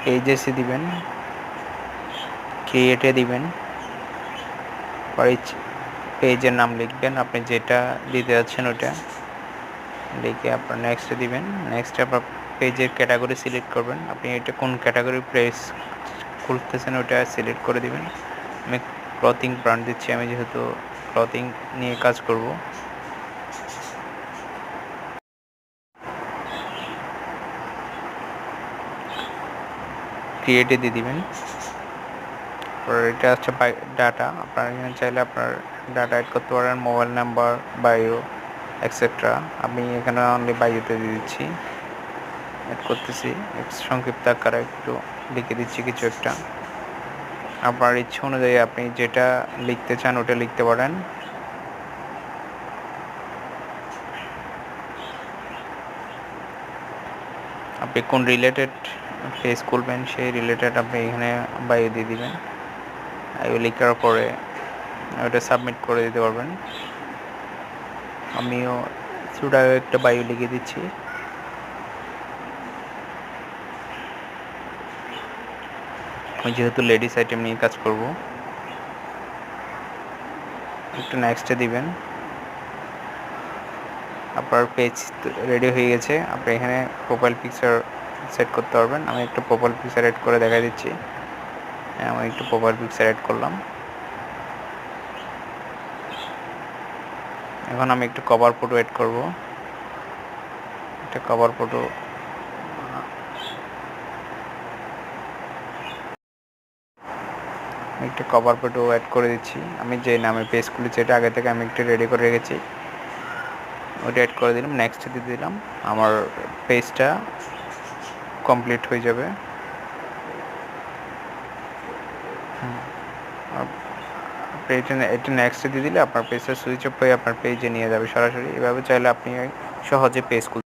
পেজেসে দিবেন, ক্রিয়েটে দিবেন, পরে পেজের নাম লিখবেন, আপনি যেটা দিতে যাচ্ছেন ওটা লিখে আপনার নেক্সটে দিবেন। নেক্সটে আপনার পেজের ক্যাটাগরি সিলেক্ট করবেন, আপনি এটা কোন ক্যাটাগরি পেজ খুলতেছেন ওটা সিলেক্ট করে দিবেন। আমি ক্লথিং ব্র্যান্ড দিচ্ছি, আমি যেহেতু ক্লথিং নিয়ে কাজ করব। ক্রিয়েটে দিয়ে দিবেন। এটা হচ্ছে ডাটা, আপনার এখানে চাইলে আপনার ডাটা অ্যাড করতে পারেন, মোবাইল নাম্বার, বায়ো এক্সেট্রা। আমি এখানে অনলি বায়োতে দিয়ে দিচ্ছি, অ্যাড করতেছি। সংক্ষিপ্ত আকারে একটু লিখে দিচ্ছি কিছু একটা। আপনার ইচ্ছা অনুযায়ী আপনি যেটা লিখতে চান ওটা লিখতে পারেন। আপনি কোন রিলেটেড পেজ খুলবেন সেই রিলেটেড আপনি এখানে বায়ো দিয়ে দিবেন। বায়ো লেখার পরে ওটা সাবমিট করে দিতে পারবেন। আমিও ছোটাও একটা বায়ো লিখে দিচ্ছি। আমি যেহেতু লেডিস আইটেম নিয়ে কাজ করব, একটু নেক্সটে দিবেন। আপনার পেজ রেডি হয়ে গেছে। আপনি এখানে প্রোফাইল পিকচার সেট করতে পারবেন। আমি একটু প্রোফাইল পিকচার অ্যাড করে দেখা দিচ্ছি। আমি একটু প্রোফাইল পিকচার অ্যাড করলাম। এখন আমি একটু কভার ফটো অ্যাড করব। একটা কভার ফটো একটা কভার ফটো অ্যাড করে দিচ্ছি। আমি যে নামে পেজ খুলেছি এটা আগে থেকে আমি একটু রেডি করে রেখেছি, ওটা অ্যাড করে দিলাম, নেক্সট দিয়ে দিলাম। আমার পেজটা কমপ্লিট হয়ে যাবে। এটা নেক্সট দিয়ে দিলে আপনার পেজটা সুইচ অফ হয়ে আপনার পেজে নিয়ে যাবে সরাসরি। এভাবে চাইলে আপনি সহজে পেজ খুলতে